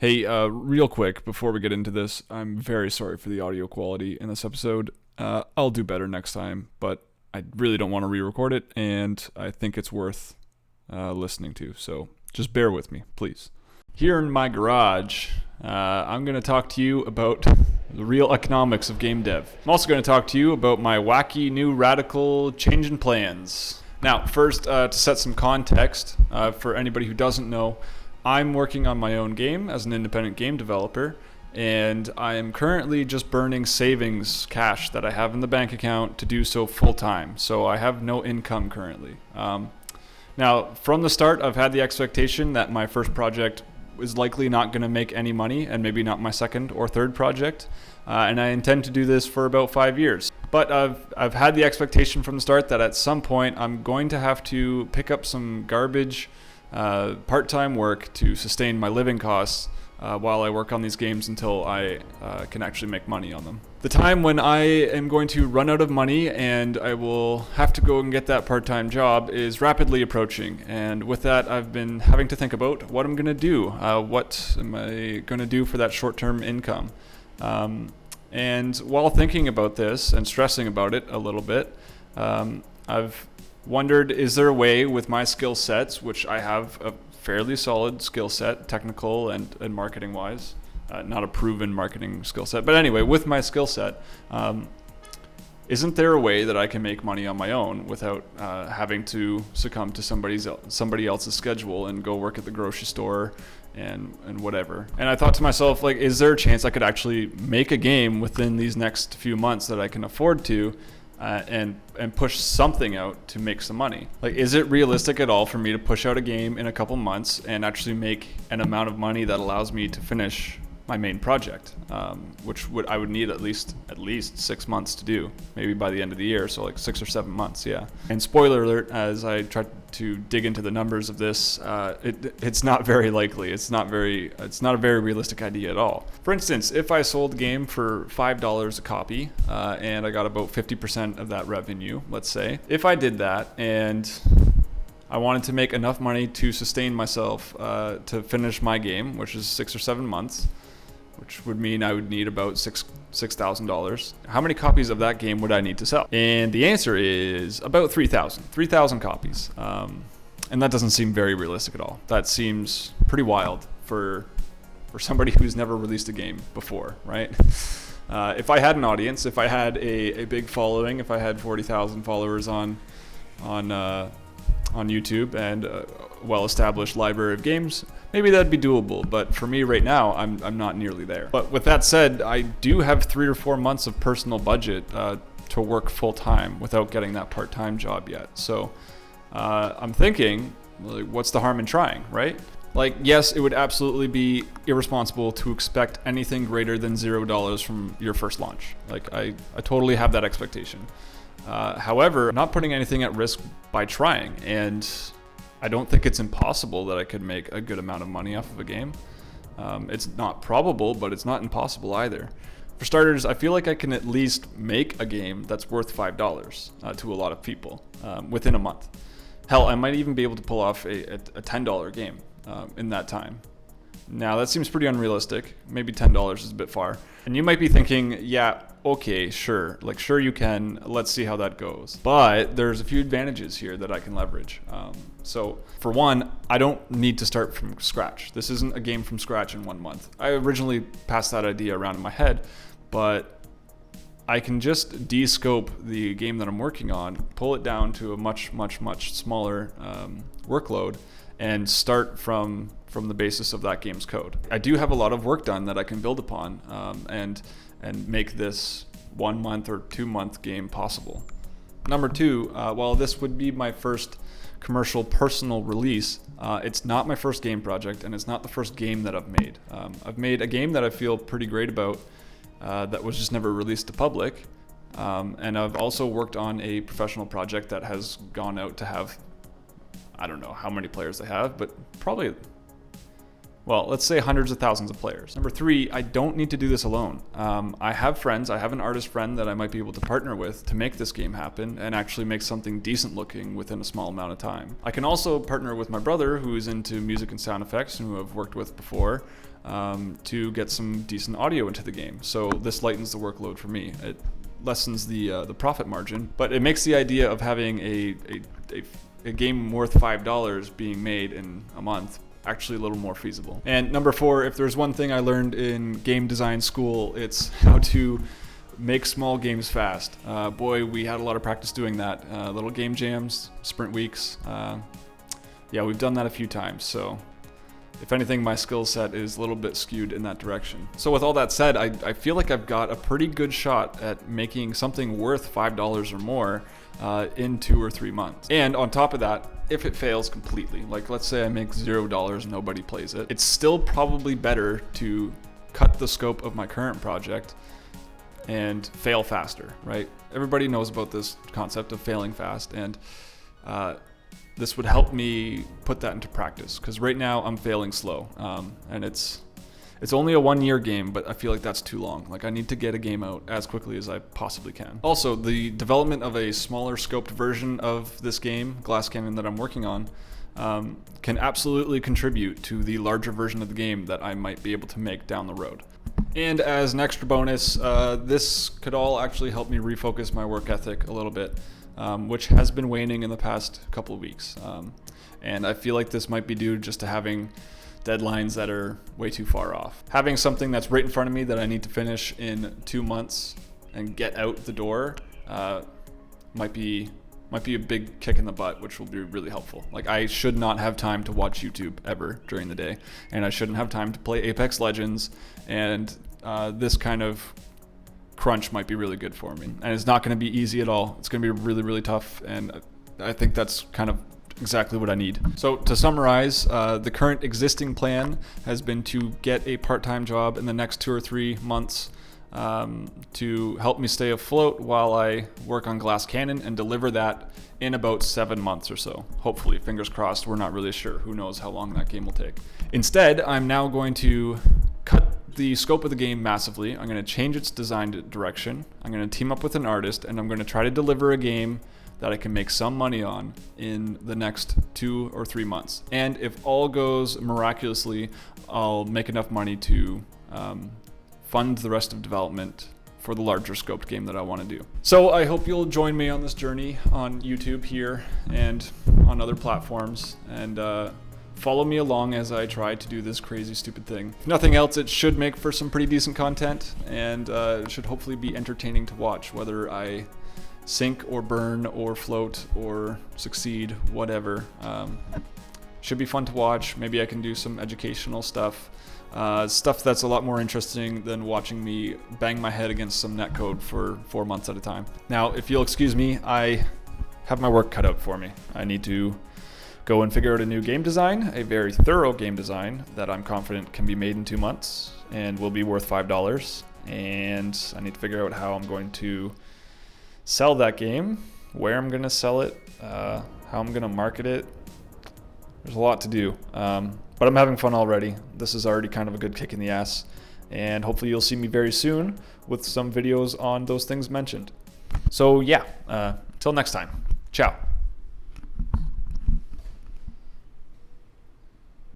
Hey, real quick, before we get into this, I'm very sorry for the audio quality in this episode. I'll do better next time, but I really don't want to re-record it, and I think it's worth listening to, so just bear with me, please. Here in my garage, I'm going to talk to you about the real economics of game dev. I'm also going to talk to you about my wacky new radical change in plans. Now, first, to set some context, for anybody who doesn't know, I'm working on my own game as an independent game developer, and I am currently just burning savings cash that I have in the bank account to do so full time. So I have no income currently. Now, from the start, I've had the expectation that my first project is likely not going to make any money, and maybe not my second or third project. And I intend to do this for about 5 years. But I've had the expectation from the start that at some point I'm going to have to pick up some garbage part-time work to sustain my living costs while I work on these games until I can actually make money on them. The time when I am going to run out of money and I will have to go and get that part-time job is rapidly approaching. And with that, I've been having to think about what I'm going to do. What am I going to do for that short-term income? And while thinking about this and stressing about it a little bit, I've wondered, is there a way with my skill sets, which I have a fairly solid skill set, technical and marketing wise, not a proven marketing skill set, but anyway, with my skill set, isn't there a way that I can make money on my own without having to succumb to somebody else's schedule and go work at the grocery store and whatever? And I thought to myself, like, is there a chance I could actually make a game within these next few months that I can afford to and push something out to make some money? Like, is it realistic at all for me to push out a game in a couple months and actually make an amount of money that allows me to finish my main project, which I would need at least 6 months to do, maybe by the end of the year, so like 6 or 7 months, yeah. And spoiler alert, as I tried to dig into the numbers of this, it's not very likely. It's not a very realistic idea at all. For instance, if I sold a game for $5 a copy, and I got about 50% of that revenue, let's say, if I did that and I wanted to make enough money to sustain myself to finish my game, which is 6 or 7 months, which would mean I would need about $6,000. How many copies of that game would I need to sell? And the answer is about 3,000 copies. And that doesn't seem very realistic at all. That seems pretty wild for somebody who's never released a game before, right? If I had an audience, if I had a big following, if I had 40,000 followers on YouTube and a well-established library of games, maybe that'd be doable. But for me right now, I'm not nearly there. But with that said, I do have 3 or 4 months of personal budget to work full-time without getting that part-time job yet. So I'm thinking, like, what's the harm in trying, right? Like, yes, it would absolutely be irresponsible to expect anything greater than $0 from your first launch. Like, I totally have that expectation. However, I'm not putting anything at risk by trying, and I don't think it's impossible that I could make a good amount of money off of a game. It's not probable, but it's not impossible either. For starters, I feel like I can at least make a game that's worth $5 to a lot of people within a month. Hell, I might even be able to pull off a $10 game in that time. Now, that seems pretty unrealistic. Maybe $10 is a bit far. And you might be thinking, yeah, okay, sure. Like, sure you can. Let's see how that goes. But there's a few advantages here that I can leverage. So, for one, I don't need to start from scratch. This isn't a game from scratch in 1 month. I originally passed that idea around in my head, but I can just de-scope the game that I'm working on, pull it down to a much smaller workload, and start from the basis of that game's code. I do have a lot of work done that I can build upon and make this 1 month or 2 month game possible. Number two, while this would be my first commercial personal release, it's not my first game project, and it's not the first game that I've made. I've made a game that I feel pretty great about that was just never released to public. And I've also worked on a professional project that has gone out to have, I don't know how many players they have, but probably well, let's say hundreds of thousands of players. Number 3, I don't need to do this alone. I have friends. I have an artist friend that I might be able to partner with to make this game happen and actually make something decent looking within a small amount of time. I can also partner with my brother, who is into music and sound effects and who I've worked with before, to get some decent audio into the game. So this lightens the workload for me. It lessens the profit margin, but it makes the idea of having a game worth $5 being made in a month actually a little more feasible. And number 4, if there's one thing I learned in game design school, it's how to make small games fast. Boy, we had a lot of practice doing that. Little game jams, sprint weeks. Yeah, we've done that a few times. So if anything, my skill set is a little bit skewed in that direction. So with all that said, I feel like I've got a pretty good shot at making something worth $5 or more in 2 or 3 months. And on top of that, if it fails completely, like let's say I make $0 and nobody plays it, it's still probably better to cut the scope of my current project and fail faster, right? Everybody knows about this concept of failing fast, and this would help me put that into practice, because right now I'm failing slow, and it's only a 1-year game, but I feel like that's too long. Like I need to get a game out as quickly as I possibly can. Also, the development of a smaller scoped version of this game, Glass Cannon, that I'm working on, can absolutely contribute to the larger version of the game that I might be able to make down the road. And as an extra bonus, this could all actually help me refocus my work ethic a little bit, which has been waning in the past couple of weeks. And I feel like this might be due just to having deadlines that are way too far off. Having something that's right in front of me that I need to finish in 2 months and get out the door might be a big kick in the butt, which will be really helpful. Like I should not have time to watch YouTube ever during the day, and I shouldn't have time to play Apex Legends, and this kind of crunch might be really good for me. And it's not going to be easy at all. It's going to be really, really tough, and I think that's kind of exactly what I need. So to summarize, the current existing plan has been to get a part-time job in the next 2 or 3 months to help me stay afloat while I work on Glass Cannon and deliver that in about 7 months or so. Hopefully, fingers crossed. We're not really sure. Who knows how long that game will take. Instead, I'm now going to cut the scope of the game massively. I'm going to change its design direction. I'm going to team up with an artist, and I'm going to try to deliver a game that I can make some money on in the next 2 or 3 months. And if all goes miraculously, I'll make enough money to fund the rest of development for the larger scoped game that I want to do. So I hope you'll join me on this journey on YouTube here and on other platforms, and follow me along as I try to do this crazy, stupid thing. If nothing else, it should make for some pretty decent content, and it should hopefully be entertaining to watch, whether I sink or burn or float or succeed, whatever. Should be fun to watch. Maybe I can do some educational stuff. Stuff that's a lot more interesting than watching me bang my head against some netcode for 4 months at a time. Now, if you'll excuse me, I have my work cut out for me. I need to go and figure out a new game design, a very thorough game design that I'm confident can be made in 2 months and will be worth $5. And I need to figure out how I'm going to sell that game, where I'm going to sell it, how I'm going to market it. There's a lot to do, but I'm having fun already. This is already kind of a good kick in the ass, and hopefully you'll see me very soon with some videos on those things mentioned. So yeah, till next time, ciao.